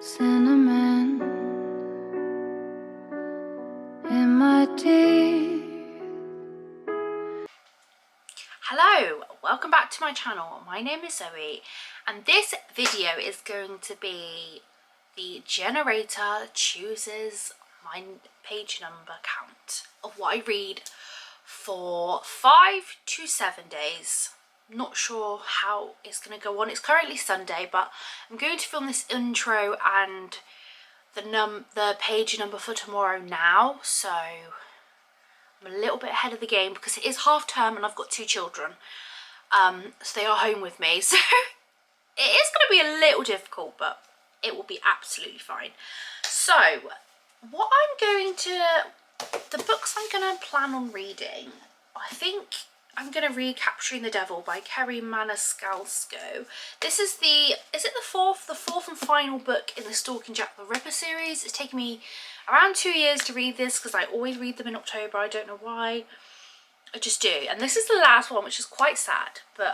Cinnamon in my tea. Hello, welcome back to my channel. My name is Zoe and this video is going to be the generator chooses my page number count of what I read for 5 to 7 days. Not sure how it's going to go on. It's currently Sunday, but I'm going to film this intro and the page number for tomorrow now, so I'm a little bit ahead of the game because it is half term and I've got 2 children, so they are home with me, so it is going to be a little difficult, but it will be absolutely fine. So what the books I'm going to plan on reading, I think I'm going to read Capturing the Devil by Kerry Maniscalco. This is is it the fourth and final book in the Stalking Jack the Ripper series. It's taken me around 2 years to read this because I always read them in October. I don't know why, I just do. And this is the last one, which is quite sad, but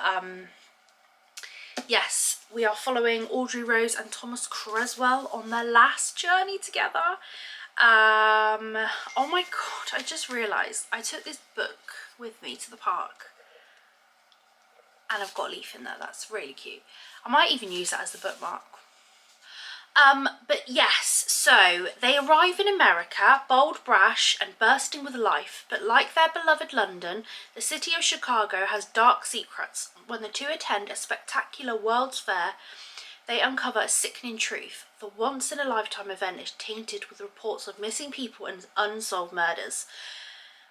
yes, we are following Audrey Rose and Thomas Creswell on their last journey together. Oh my god, I just realised I took this book with me to the park and I've got a leaf in there. That's really cute. I might even use that as the bookmark. But yes, so they arrive in America, bold, brash and bursting with life, but like their beloved London, the city of Chicago has dark secrets. When the two attend a spectacular World's Fair, they uncover a sickening truth. The once-in-a-lifetime event is tainted with reports of missing people and unsolved murders.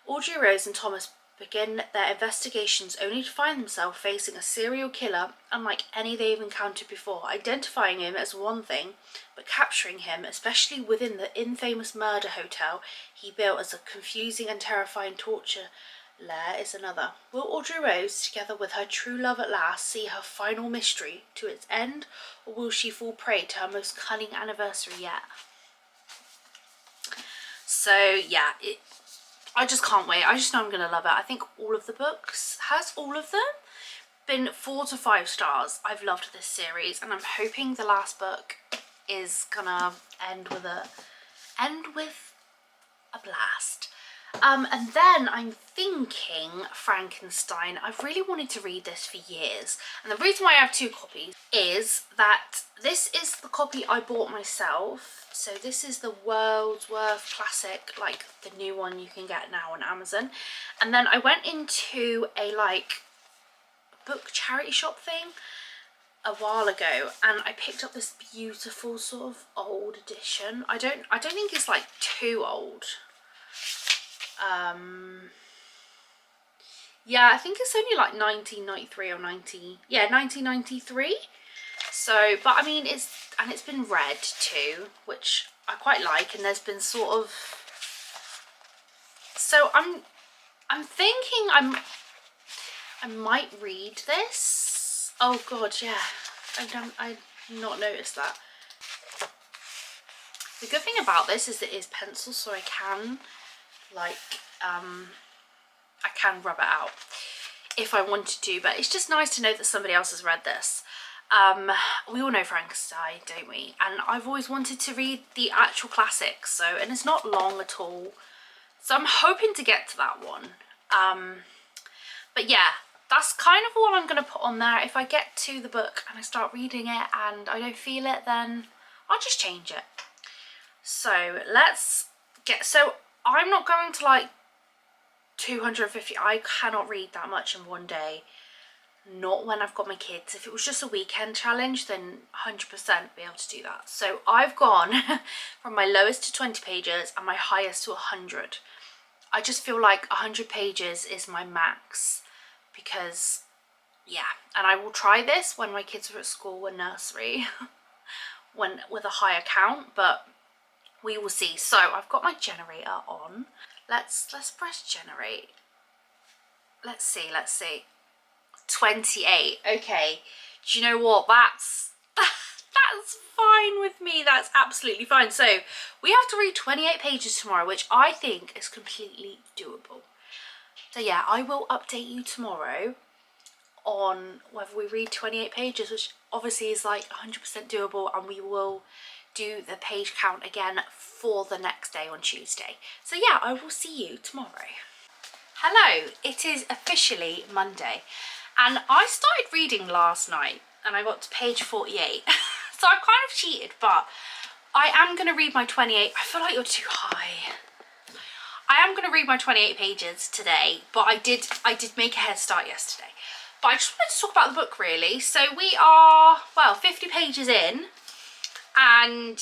Audrey Rose and Thomas begin their investigations only to find themselves facing a serial killer unlike any they've encountered before. Identifying him as one thing, but capturing him, especially within the infamous murder hotel he built as a confusing and terrifying torture lair, is another. Will Audrey Rose, together with her true love at last, see her final mystery to its end, or will she fall prey to her most cunning anniversary yet? So yeah, I just can't wait. I just know I'm going to love it. I think all of the books, has all of them been 4 to 5 stars. I've loved this series and I'm hoping the last book is going to end with a blast. And then I'm thinking Frankenstein. I've really wanted to read this for years. And the reason why I have 2 copies is that this is the copy I bought myself. So this is the World's Worth Classic, like the new one you can get now on Amazon. And then I went into a book charity shop thing a while ago and I picked up this beautiful sort of old edition. I don't think it's like too old. Yeah, I think it's only like 1993 or 1993. So, but I mean, it's been read too, which I quite like, and there's been sort of, so I'm thinking I might read this. Oh god, yeah, I've not noticed that. The good thing about this is it is pencil, so I can I can rub it out if I wanted to, but it's just nice to know that somebody else has read this. We all know Frankenstein, don't we? And I've always wanted to read the actual classics, so, and it's not long at all, so I'm hoping to get to that one. But yeah, that's kind of all I'm going to put on there. If I get to the book and I start reading it and I don't feel it, then I'll just change it. So let's get, so I'm not going to like 250, I cannot read that much in one day, not when I've got my kids. If it was just a weekend challenge, then 100% be able to do that. So I've gone from my lowest to 20 pages and my highest to 100. I just feel like 100 pages is my max because yeah, and I will try this when my kids are at school and nursery with a higher count, but we will see. So I've got my generator on. Let's press generate. Let's see. 28. Okay. Do you know what? That's fine with me. That's absolutely fine. So we have to read 28 pages tomorrow, which I think is completely doable. So yeah, I will update you tomorrow on whether we read 28 pages, which obviously is like 100% doable, and we will do the page count again for the next day on Tuesday. So yeah, I will see you tomorrow. Hello, it is officially Monday, and I started reading last night and I got to page 48. So I kind of cheated, but I am going to read my 28. I feel like you're too high. I am going to read my 28 pages today, but I did make a head start yesterday. But I just wanted to talk about the book really. So we are, well, 50 pages in, and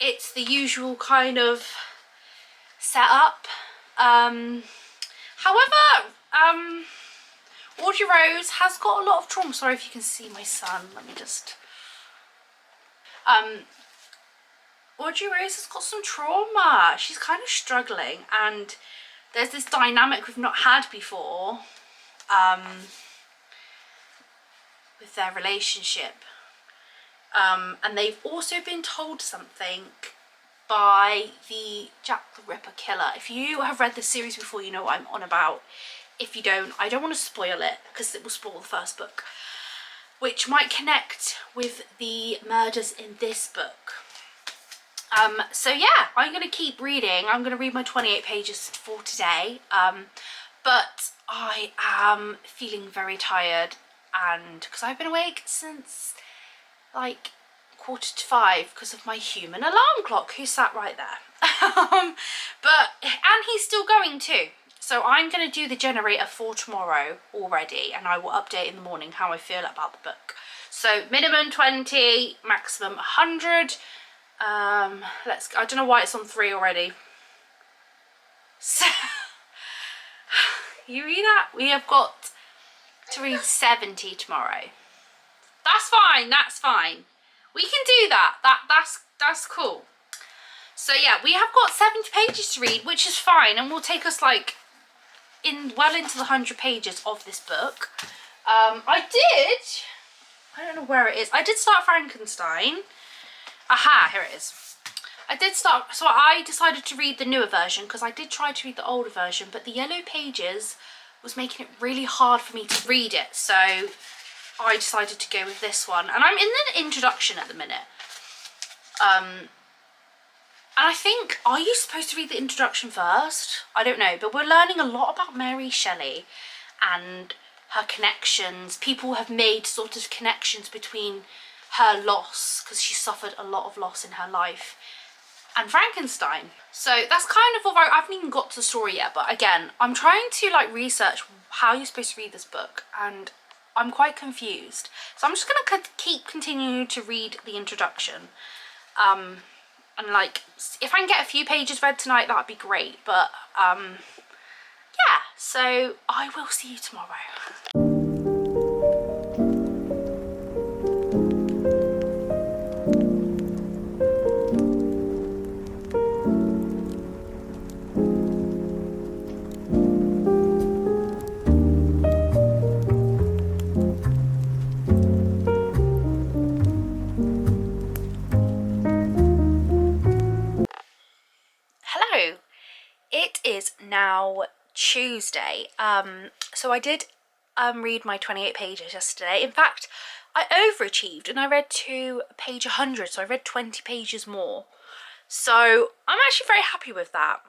it's the usual kind of setup. However, Audrey Rose has got a lot of trauma. Sorry if you can see my son. Let me just... Audrey Rose has got some trauma. She's kind of struggling, and there's this dynamic we've not had before with their relationship. And they've also been told something by the Jack the Ripper killer. If you have read this series before, you know what I'm on about. If you don't, I don't want to spoil it because it will spoil the first book, which might connect with the murders in this book. So yeah, I'm going to keep reading. I'm going to read my 28 pages for today. But I am feeling very tired, and because I've been awake since like 4:45 because of my human alarm clock who sat right there. And he's still going too. So I'm going to do the generator for tomorrow already, and I will update in the morning how I feel about the book. So minimum 20, maximum 100. I don't know why it's on 3 already. So you read that? We have got to read 70 tomorrow. That's fine, that's fine. We can do that. That's cool. So yeah, we have got 70 pages to read, which is fine, and will take us like well into the 100 pages of this book. I don't know where it is. I did start Frankenstein. Aha, here it is. I did start, so I decided to read the newer version because I did try to read the older version, but the yellow pages was making it really hard for me to read it. So I decided to go with this one, and I'm in the introduction at the minute. And I think, are you supposed to read the introduction first? I don't know, but we're learning a lot about Mary Shelley and her connections. People have made sort of connections between her loss, because she suffered a lot of loss in her life, and Frankenstein. So that's kind of, I haven't even got to the story yet, but again, I'm trying to like research how you're supposed to read this book, and I'm quite confused. So I'm just gonna keep continuing to read the introduction. And like, if I can get a few pages read tonight, that'd be great. But yeah, so I will see you tomorrow. Hello, it is now Tuesday. So I did read my 28 pages yesterday. In fact, I overachieved and I read to page 100, so I read 20 pages more. So I'm actually very happy with that.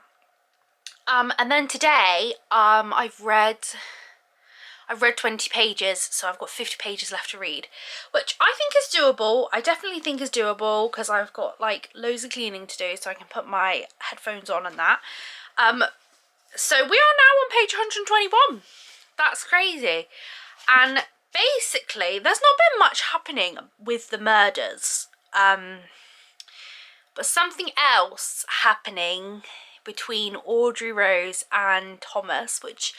And then today, I've read 20 pages, so I've got 50 pages left to read, which I think is doable. I definitely think is doable because I've got like loads of cleaning to do, so I can put my headphones on and that. So we are now on page 121. That's crazy. And basically, there's not been much happening with the murders. But something else happening between Audrey Rose and Thomas, which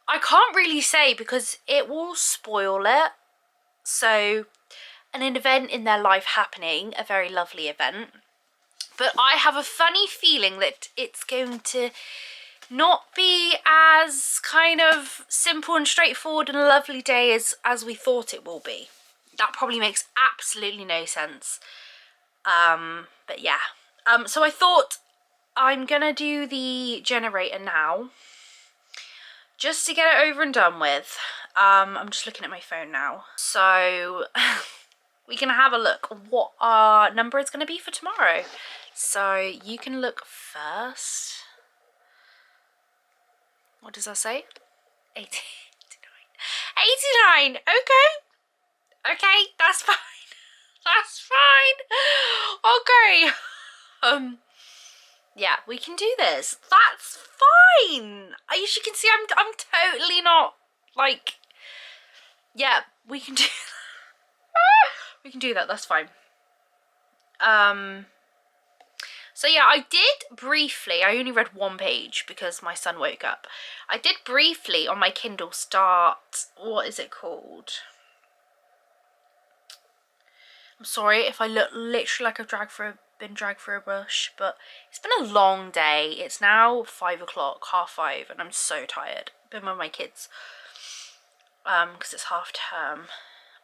I can't really say because it will spoil it. So, an event in their life happening, a very lovely event. But I have a funny feeling that it's going to not be as kind of simple and straightforward and a lovely day as we thought it will be. That probably makes absolutely no sense. But yeah. So I thought I'm gonna do the generator now, just to get it over and done with. I'm just looking at my phone now. So we can have a look what our number is going to be for tomorrow. So you can look first. What does that say? 89. 89. Okay, that's fine. That's fine. Okay. Yeah, we can do this. That's fine. As you can see, I'm totally not like. Yeah, we can do. We can do that. That's fine. So yeah, I did briefly. I only read one page because my son woke up. I did briefly on my Kindle start. What is it called? I'm sorry if I look literally like I've been dragged through a bush, but it's been a long day. It's now 5 o'clock, 5:30, and I'm so tired. Been with my kids, because it's half term.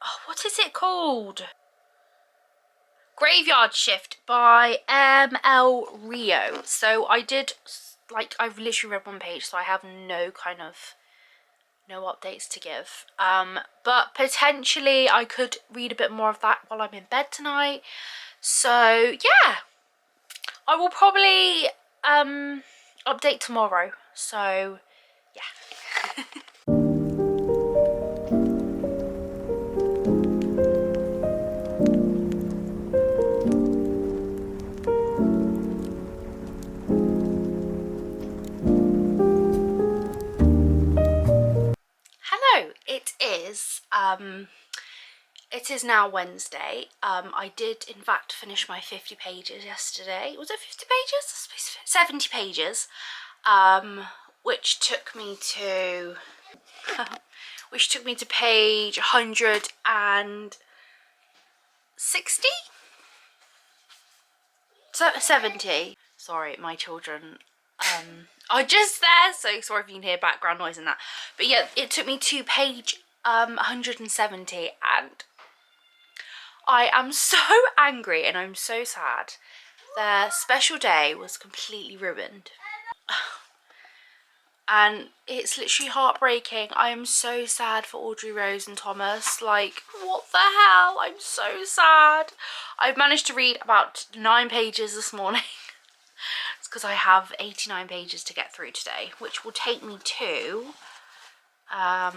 Oh, what is it called? Graveyard Shift by M.L. Rio. So I did, like, I've literally read one page, so I have no updates to give. But potentially I could read a bit more of that while I'm in bed tonight. So yeah, I will probably update tomorrow. So yeah. Hello, it is now Wednesday. I did in fact finish my 50 pages yesterday. Was it 50 pages? 70 pages. Which took me to page 160? 70. Sorry, my children are just there, so sorry if you can hear background noise and that. But yeah, it took me to page 170, and I am so angry and I'm so sad. Their special day was completely ruined. And it's literally heartbreaking. I am so sad for Audrey Rose and Thomas. Like, what the hell? I'm so sad. I've managed to read about 9 pages this morning. It's because I have 89 pages to get through today, which will take me to I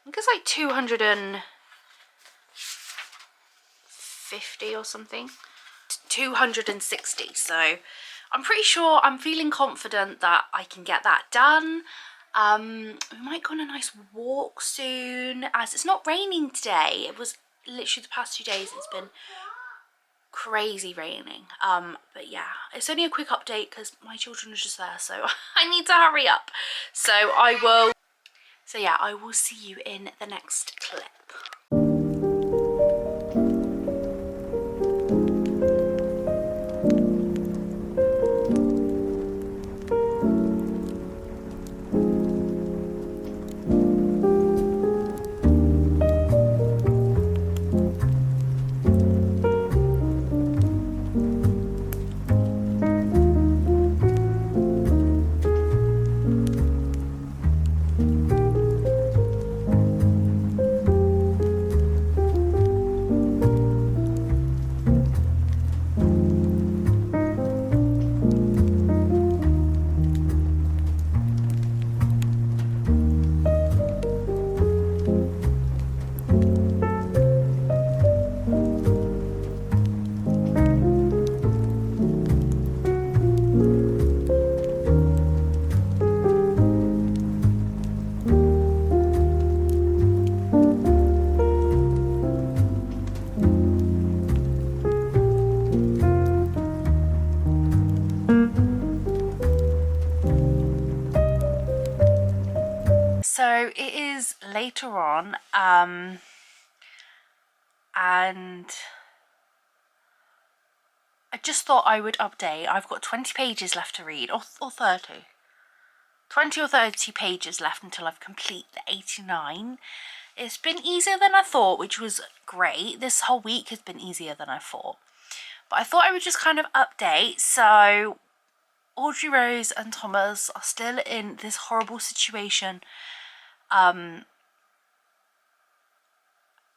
think it's like 250 or something. 260. So I'm pretty sure, I'm feeling confident that I can get that done. We might go on a nice walk soon, as it's not raining today. It was literally the past 2 days, it's been crazy raining. But yeah, it's only a quick update because my children are just there, so I need to hurry up. So I will see you in the next clip. So it is later on, and I just thought I would update. I've got 20 pages left to read, or 30. 20 or 30 pages left until I've complete the 89. It's been easier than I thought, which was great. This whole week has been easier than I thought. But I thought I would just kind of update. So Audrey Rose and Thomas are still in this horrible situation.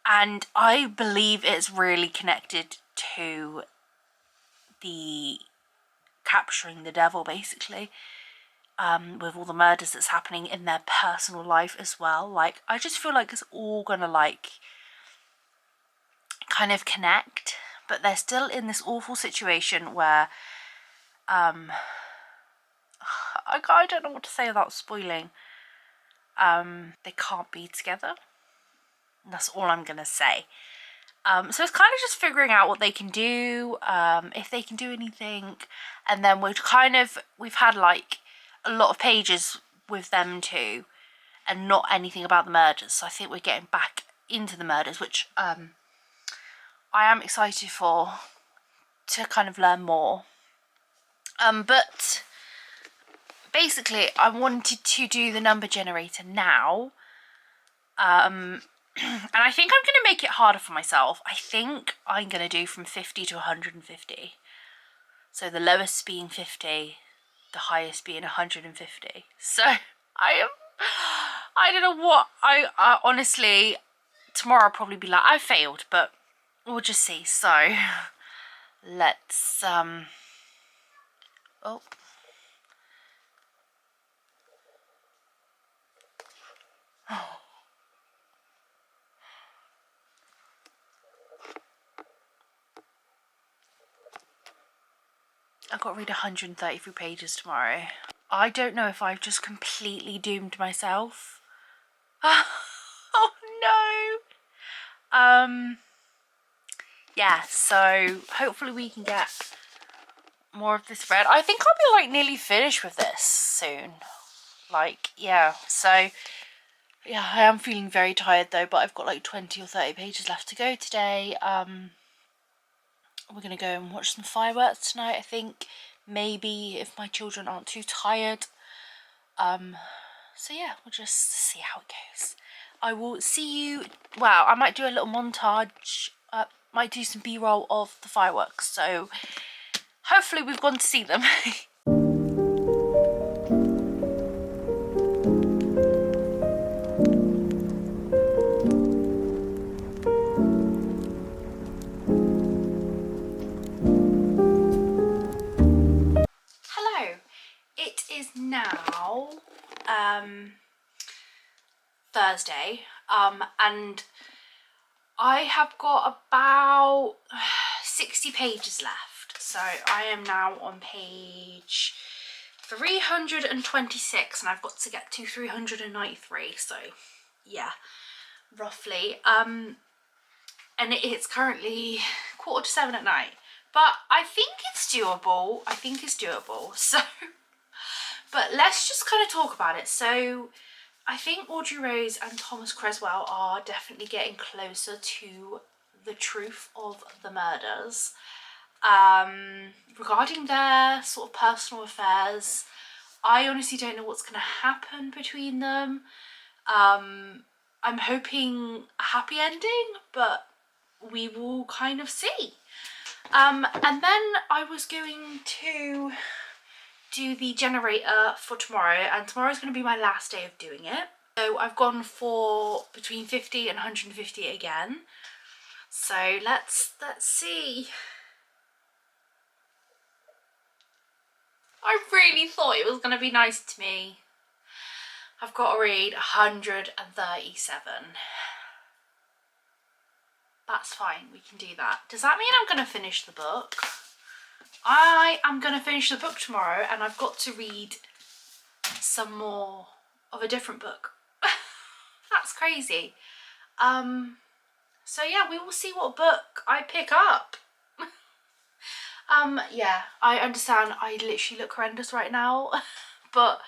And I believe it's really connected to the capturing the devil, basically, with all the murders that's happening in their personal life as well. Like, I just feel like it's all gonna, like, kind of connect, but they're still in this awful situation where I don't know what to say without spoiling. They can't be together. That's all I'm gonna say. So it's kind of just figuring out what they can do, if they can do anything, and then we've had like a lot of pages with them too, and not anything about the murders. So I think we're getting back into the murders, which I am excited for, to kind of learn more. But basically I wanted to do the number generator now. And I think I'm going to make it harder for myself. I think I'm going to do from 50 to 150. So the lowest being 50, the highest being 150. So I don't know what, I honestly, tomorrow I'll probably be like, I failed, but we'll just see. So let's, oh. I've got to read 133 pages tomorrow. I don't know if I've just completely doomed myself. Oh no! Yeah, so hopefully we can get more of this read. I think I'll be like nearly finished with this soon. Like, yeah, so yeah, I am feeling very tired though, but I've got like 20 or 30 pages left to go today. We're gonna go and watch some fireworks tonight, I think. Maybe if my children aren't too tired. So yeah, we'll just see how it goes. I will see you, well, I might do a little montage, might do some b-roll of the fireworks, so hopefully we've gone to see them. Hello, it is now Thursday, and I have got about 60 pages left, so I am now on page 326 and I've got to get to 393, so yeah, roughly. And it's currently 6:45 at night, but I think it's doable. So but let's just kind of talk about it. So I think Audrey Rose and Thomas Creswell are definitely getting closer to the truth of the murders. Regarding their sort of personal affairs, I honestly don't know what's going to happen between them. I'm hoping a happy ending, but we will kind of see. And then I was going to do the generator for tomorrow, and tomorrow's going to be my last day of doing it. So I've gone for between 50 and 150 again. So let's see. I really thought it was going to be nice to me. I've got to read 137. That's fine, we can do that. Does that mean I'm going to finish the book? I am going to finish the book tomorrow, and I've got to read some more of a different book. That's crazy. So yeah, we will see what book I pick up. Yeah, I understand I literally look horrendous right now, but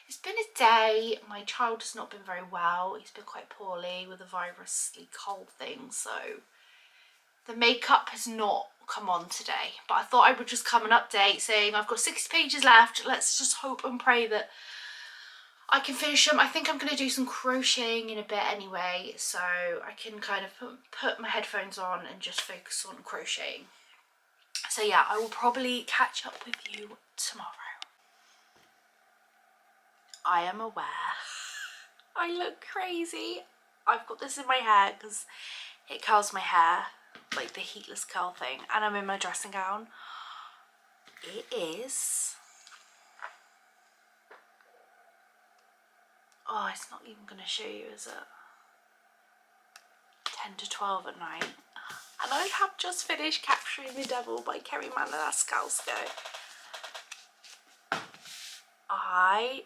it's been a day. My child has not been very well. He's been quite poorly with a virusly cold thing, so the makeup has not come on today. But I thought I would just come and update saying I've got 60 pages left. Let's just hope and pray that I can finish them. I think I'm going to do some crocheting in a bit anyway, so I can kind of put my headphones on and just focus on crocheting. So yeah, I will probably catch up with you tomorrow. I am aware I look crazy. I've got this in my hair because It curls my hair, like the heatless curl thing, and I'm in my dressing gown. It is... Oh, it's not even going to show you, is it? 10 to 12 at night. And I have just finished Capturing the Devil by Kerry Maniscalco. I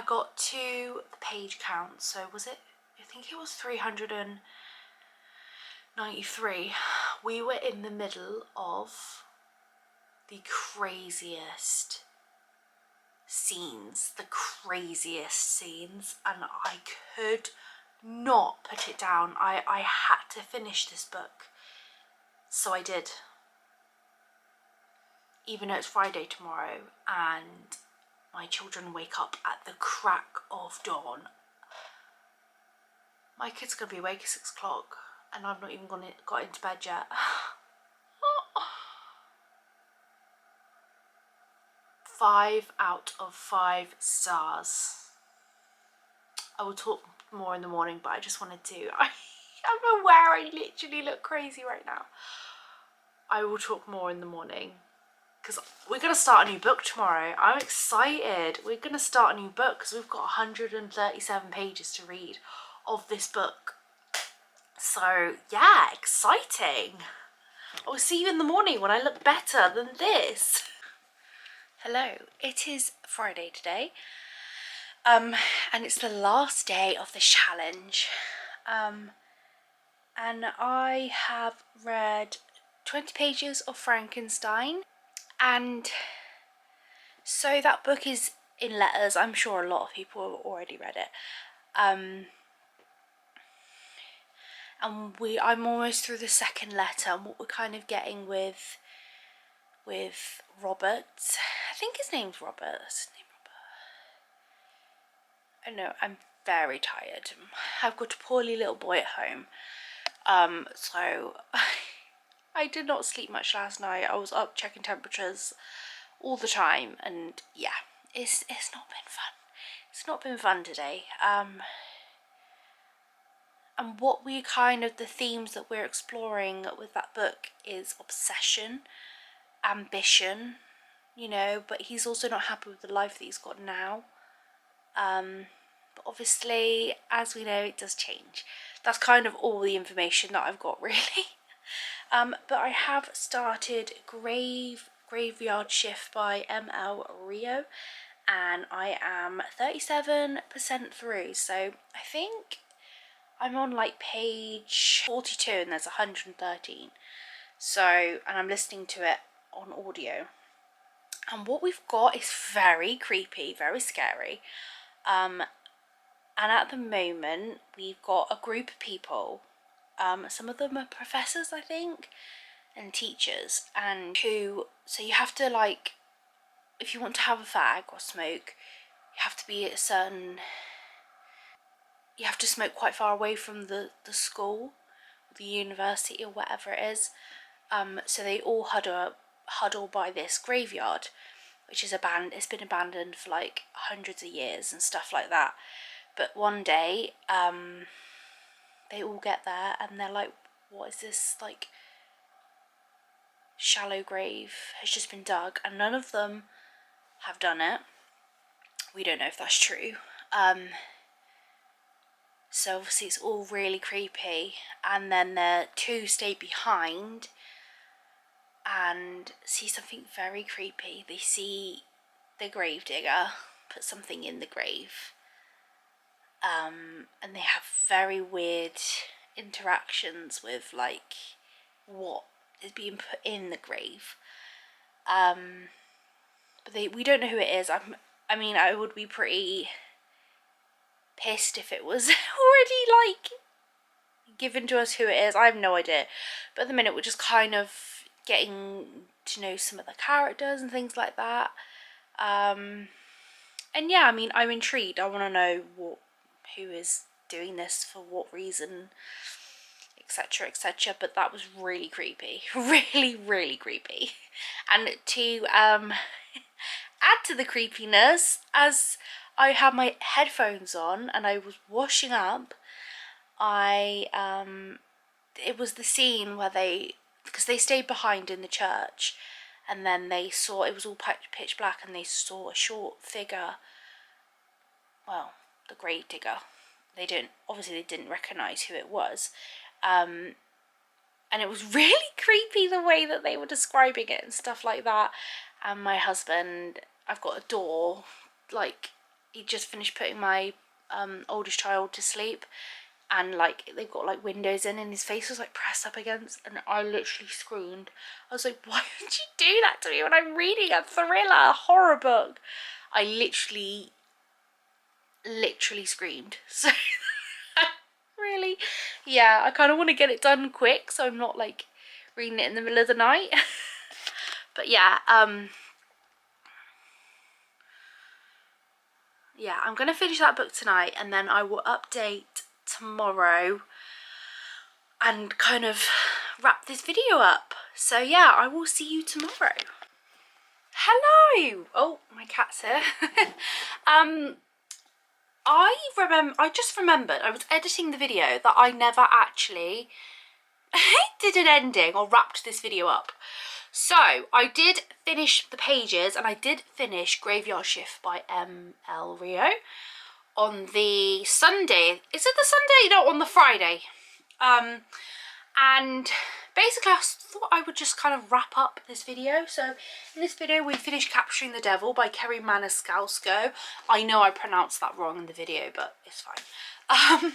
got to the page count, so was it, I think it was 393. We were in the middle of the craziest scenes, and I could not put it down. I had to finish this book, so I did. Even though it's Friday tomorrow and my children wake up at the crack of dawn. My kid's gonna be awake at 6 o'clock and I've not even got into bed yet. 5 out of 5 stars. I will talk more in the morning, but I just wanted to. I'm aware I literally look crazy right now. I will talk more in the morning because we're going to start a new book tomorrow. I'm excited. We're going to start a new book because we've got 137 pages to read of this book. So yeah, exciting. I will see you in the morning when I look better than this. Hello, it is Friday today, and it's the last day of this challenge, and I have read 20 pages of Frankenstein, and so that book is in letters. I'm sure a lot of people have already read it, and I'm almost through the second letter, and what we're kind of getting with Robert, I think his name's Robert, that's his name, Robert. I know, I'm very tired. I've got a poorly little boy at home, so I did not sleep much last night. I was up checking temperatures all the time, and yeah, it's not been fun. It's not been fun today. And what we the themes that we're exploring with that book is obsession, ambition, you know, but he's also not happy with the life that he's got now. But obviously, as we know, it does change. That's kind of all the information that I've got, really. But I have started Graveyard Shift by M.L. Rio, and I am 37% through, so I think I'm on like page 42 and there's 113. So, and I'm listening to it on audio. And what we've got is very creepy, very scary. And at the moment, we've got a group of people. Some of them are professors, I think, and teachers. And so you have to, like, if you want to have a fag or smoke, you have to be at a certain... You have to smoke quite far away from the school, the university or whatever it is. So they all huddle by this graveyard, which is it's been abandoned for like hundreds of years and stuff like that. But one day, they all get there and they're like, what is this, like, shallow grave has just been dug, and none of them have done it. We don't know if that's true. So obviously it's all really creepy, and then the two stay behind and see something very creepy. They see the gravedigger put something in the grave, and they have very weird interactions with, like, what is being put in the grave. But we don't know who it is. I mean, I would be pretty pissed if it was already, like, given to us who it is. I have no idea. But at the minute, we're just kind of getting to know some of the characters and things like that. And yeah, I mean, I'm intrigued. I want to know who is doing this, for what reason, etc, etc. But that was really creepy. Really, really creepy. And to add to the creepiness, as I had my headphones on and I was washing up, I it was the scene where because they stayed behind in the church, and then they saw, it was all pitch black, and they saw a short figure, well, the grave digger. They didn't recognise who it was. And it was really creepy the way that they were describing it and stuff like that. And my husband, I've got a door, like, he just finished putting my oldest child to sleep, and like they've got like windows in, and his face was like pressed up against, and I literally screamed. I was like, why would you do that to me when I'm reading a thriller, a horror book? I literally screamed. So really, yeah, I kind of want to get it done quick so I'm not like reading it in the middle of the night. But yeah, yeah, I'm gonna finish that book tonight, and then I will update tomorrow and kind of wrap this video up. So yeah, I will see you tomorrow. Hello! Oh, my cat's here. I just remembered I was editing the video that I never actually did an ending or wrapped this video up. So I did finish the pages, and I did finish Graveyard Shift by M.L. Rio on the Sunday. Is it the Sunday? No, on the Friday. And basically I thought I would just kind of wrap up this video. So in this video we finished Capturing the Devil by Kerry Maniscalco. I know I pronounced that wrong in the video, but it's fine.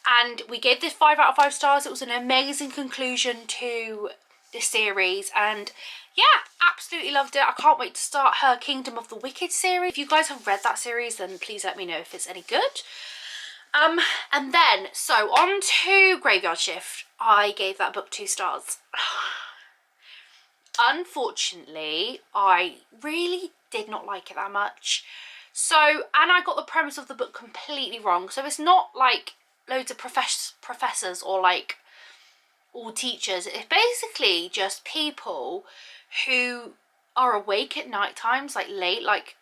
And we gave this 5 out of 5 stars. It was an amazing conclusion to this series, and yeah, absolutely loved it. I can't wait to start her Kingdom of the Wicked series. If you guys have read that series, then please let me know if it's any good. And then, so on to Graveyard Shift. I gave that book 2 stars. Unfortunately, I really did not like it that much. So, and I got the premise of the book completely wrong. So it's not like loads of professors or like all teachers. It's basically just people who are awake at night times, like late, like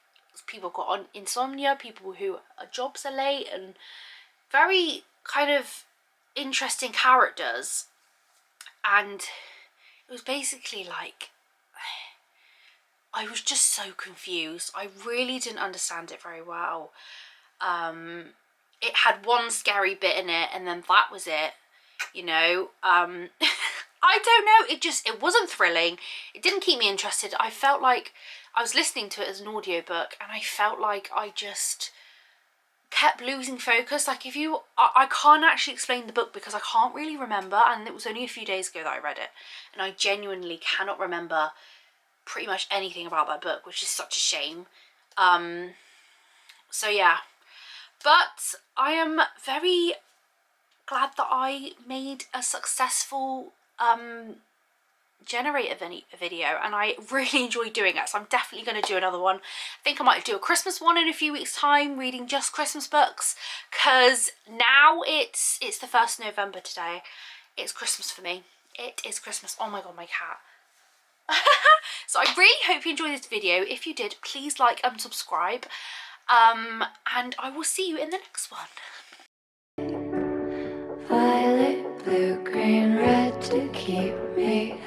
people got on insomnia, people who jobs are late, and very kind of interesting characters. And it was basically like, I was just so confused. I really didn't understand it very well. It had one scary bit in it, and then that was it, you know. I don't know, it wasn't thrilling. It didn't keep me interested. I felt like I was listening to it as an audiobook, and I felt like I just kept losing focus. Like I can't actually explain the book because I can't really remember, and it was only a few days ago that I read it, and I genuinely cannot remember pretty much anything about that book, which is such a shame. So yeah, but I am very glad that I made a successful generate a video, and I really enjoy doing it, so I'm definitely going to do another one. I think I might do a Christmas one in a few weeks time, reading just Christmas books, because now it's the 1st of November today. It's Christmas for me. It is Christmas. Oh my god, my cat. So I really hope you enjoyed this video. If you did, please like and subscribe, and I will see you in the next one. Violet, blue, green, red to keep me